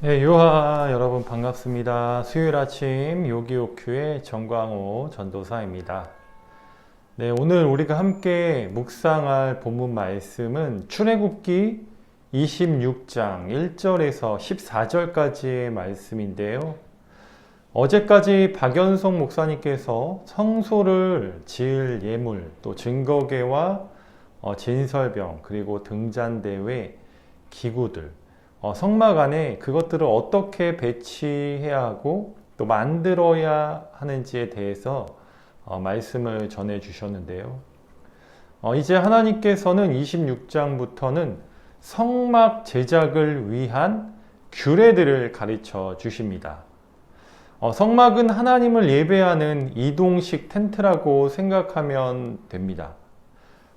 네, 유하 여러분 반갑습니다. 수요일 아침 요기요큐의 정광호 전도사입니다. 네, 오늘 우리가 함께 묵상할 본문 말씀은 출애굽기 26장 1절에서 14절까지의 말씀인데요. 어제까지 박연성 목사님께서 성소를 지을 예물, 또 증거계와 진설병, 그리고 등잔대회, 기구들, 성막 안에 그것들을 어떻게 배치해야 하고 또 만들어야 하는지에 대해서 말씀을 전해 주셨는데요. 이제 하나님께서는 26장부터는 성막 제작을 위한 규례들을 가르쳐 주십니다. 성막은 하나님을 예배하는 이동식 텐트라고 생각하면 됩니다.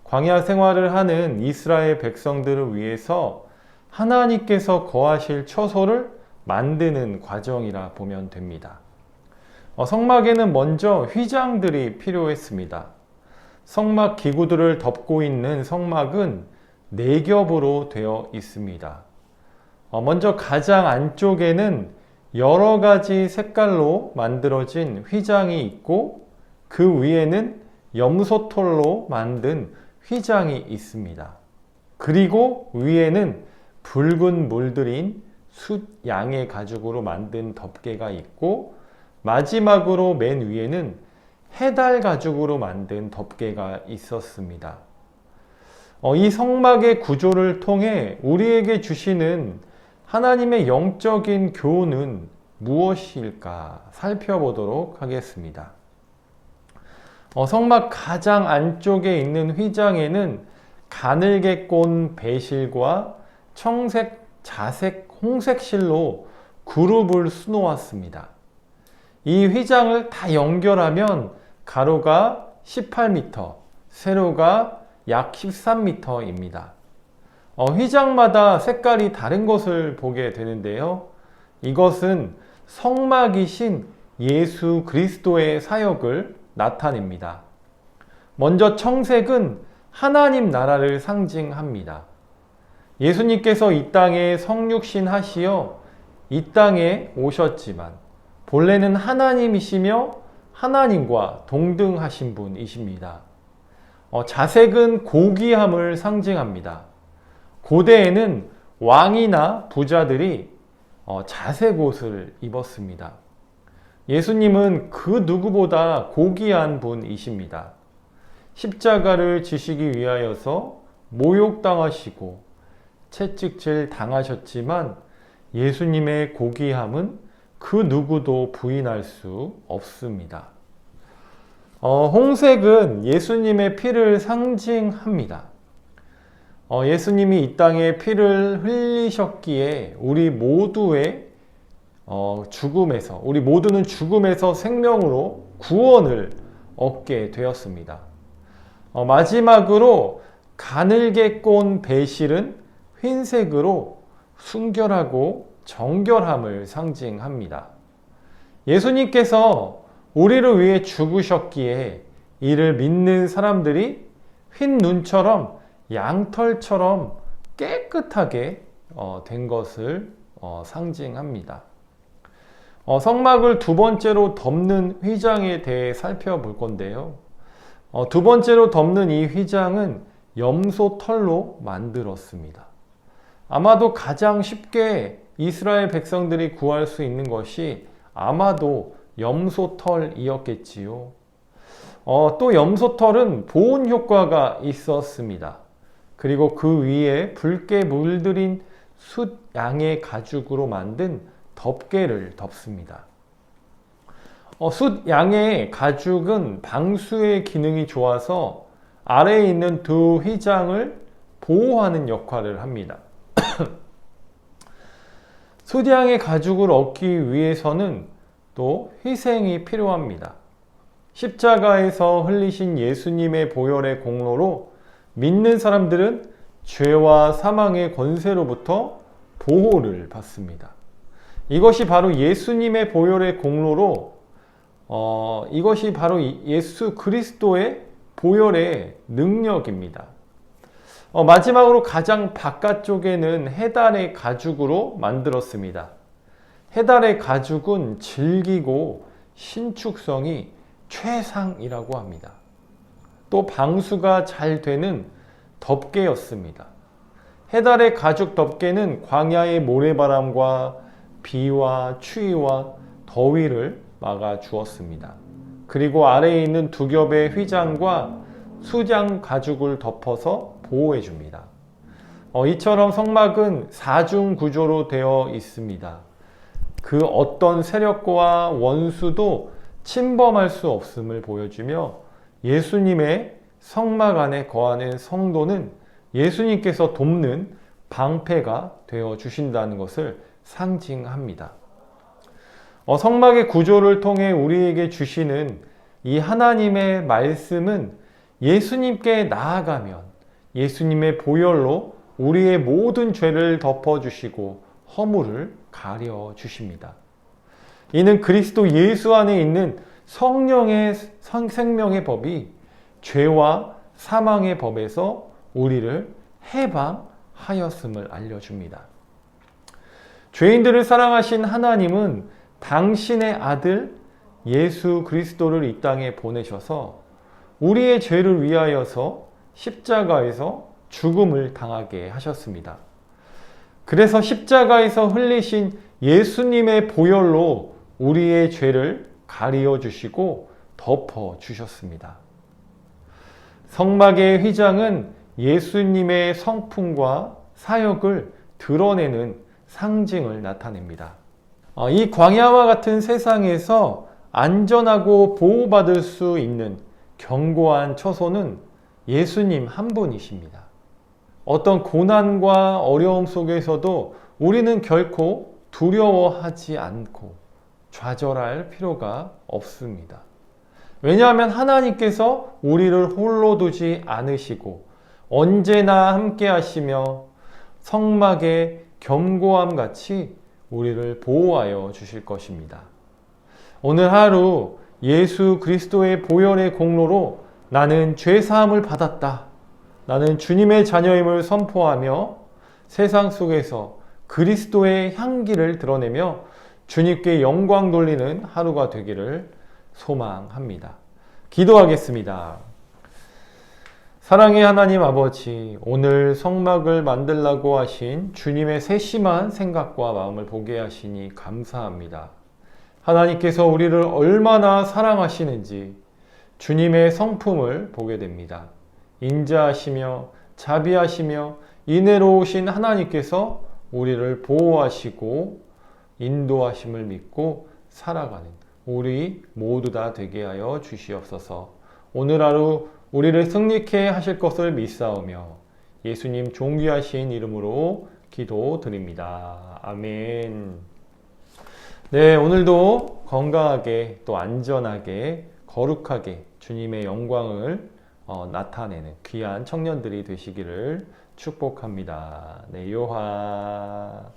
광야 생활을 하는 이스라엘 백성들을 위해서 하나님께서 거하실 처소를 만드는 과정이라 보면 됩니다. 성막에는 먼저 휘장들이 필요했습니다. 성막 기구들을 덮고 있는 성막은 4겹으로 되어 있습니다. 먼저 가장 안쪽에는 여러 가지 색깔로 만들어진 휘장이 있고 그 위에는 염소털로 만든 휘장이 있습니다. 그리고 위에는 붉은 물들인 숫 양의 가죽으로 만든 덮개가 있고 마지막으로 맨 위에는 해달 가죽으로 만든 덮개가 있었습니다. 이 성막의 구조를 통해 우리에게 주시는 하나님의 영적인 교훈은 무엇일까 살펴보도록 하겠습니다. 성막 가장 안쪽에 있는 휘장에는 가늘게 꼰 배실과 청색, 자색, 홍색 실로 그룹을 수놓았습니다. 이 휘장을 다 연결하면 가로가 18m, 세로가 약 13m입니다. 휘장마다 색깔이 다른 것을 보게 되는데요. 이것은 성막이신 예수 그리스도의 사역을 나타냅니다. 먼저 청색은 하나님 나라를 상징합니다. 예수님께서 이 땅에 성육신 하시어 이 땅에 오셨지만 본래는 하나님이시며 하나님과 동등하신 분이십니다. 자색은 고귀함을 상징합니다. 고대에는 왕이나 부자들이 자색 옷을 입었습니다. 예수님은 그 누구보다 고귀한 분이십니다. 십자가를 지시기 위하여서 모욕당하시고 채찍질 당하셨지만 예수님의 고귀함은 그 누구도 부인할 수 없습니다. 홍색은 예수님의 피를 상징합니다. 예수님이 이 땅에 피를 흘리셨기에 우리 모두는 죽음에서 생명으로 구원을 얻게 되었습니다. 마지막으로 가늘게 꼰 배실은 흰색으로 순결하고 정결함을 상징합니다. 예수님께서 우리를 위해 죽으셨기에 이를 믿는 사람들이 흰 눈처럼 양털처럼 깨끗하게 된 것을 상징합니다. 성막을 두 번째로 덮는 휘장에 대해 살펴볼 건데요. 두 번째로 덮는 이 휘장은 염소털로 만들었습니다. 아마도 가장 쉽게 이스라엘 백성들이 구할 수 있는 것이 아마도 염소털이었겠지요. 또 염소털은 보온 효과가 있었습니다. 그리고 그 위에 붉게 물들인 숫 양의 가죽으로 만든 덮개를 덮습니다. 숫 양의 가죽은 방수의 기능이 좋아서 아래에 있는 두 휘장을 보호하는 역할을 합니다. 숫 양의 가죽을 얻기 위해서는 또 희생이 필요합니다. 십자가에서 흘리신 예수님의 보혈의 공로로 믿는 사람들은 죄와 사망의 권세로부터 보호를 받습니다. 이것이 바로 예수님의 보혈의 공로로 이것이 바로 예수 그리스도의 보혈의 능력입니다. 마지막으로 가장 바깥쪽에는 해달의 가죽으로 만들었습니다. 해달의 가죽은 질기고 신축성이 최상이라고 합니다. 또 방수가 잘 되는 덮개였습니다. 해달의 가죽 덮개는 광야의 모래바람과 비와 추위와 더위를 막아 주었습니다. 그리고 아래에 있는 두 겹의 휘장과 수장 가죽을 덮어서 보호해 줍니다. 이처럼 성막은 사중 구조로 되어 있습니다. 그 어떤 세력과 원수도 침범할 수 없음을 보여주며 예수님의 성막 안에 거하는 성도는 예수님께서 돕는 방패가 되어 주신다는 것을 상징합니다. 성막의 구조를 통해 우리에게 주시는 이 하나님의 말씀은 예수님께 나아가면 예수님의 보혈로 우리의 모든 죄를 덮어주시고 허물을 가려주십니다. 이는 그리스도 예수 안에 있는 성령의 생명의 법이 죄와 사망의 법에서 우리를 해방하였음을 알려줍니다. 죄인들을 사랑하신 하나님은 당신의 아들 예수 그리스도를 이 땅에 보내셔서 우리의 죄를 위하여서 십자가에서 죽음을 당하게 하셨습니다. 그래서 십자가에서 흘리신 예수님의 보혈로 우리의 죄를 가리어 주시고 덮어 주셨습니다. 성막의 휘장은 예수님의 성품과 사역을 드러내는 상징을 나타냅니다. 이 광야와 같은 세상에서 안전하고 보호받을 수 있는 견고한 처소는 예수님 한 분이십니다. 어떤 고난과 어려움 속에서도 우리는 결코 두려워하지 않고 좌절할 필요가 없습니다. 왜냐하면 하나님께서 우리를 홀로 두지 않으시고 언제나 함께 하시며 성막의 견고함 같이 우리를 보호하여 주실 것입니다. 오늘 하루 예수 그리스도의 보혈의 공로로 나는 죄 사함을 받았다. 나는 주님의 자녀임을 선포하며 세상 속에서 그리스도의 향기를 드러내며 주님께 영광 돌리는 하루가 되기를 소망합니다. 기도하겠습니다. 사랑의 하나님 아버지, 오늘 성막을 만들라고 하신 주님의 세심한 생각과 마음을 보게 하시니 감사합니다. 하나님께서 우리를 얼마나 사랑하시는지 주님의 성품을 보게 됩니다. 인자하시며 자비하시며 인애로우신 하나님께서 우리를 보호하시고 인도하심을 믿고 살아가는 우리 모두 다 되게 하여 주시옵소서. 오늘 하루 우리를 승리케 하실 것을 믿사오며 예수님 존귀하신 이름으로 기도드립니다. 아멘. 네, 오늘도 건강하게 또 안전하게 거룩하게 주님의 영광을 나타내는 귀한 청년들이 되시기를 축복합니다. 네, 요하.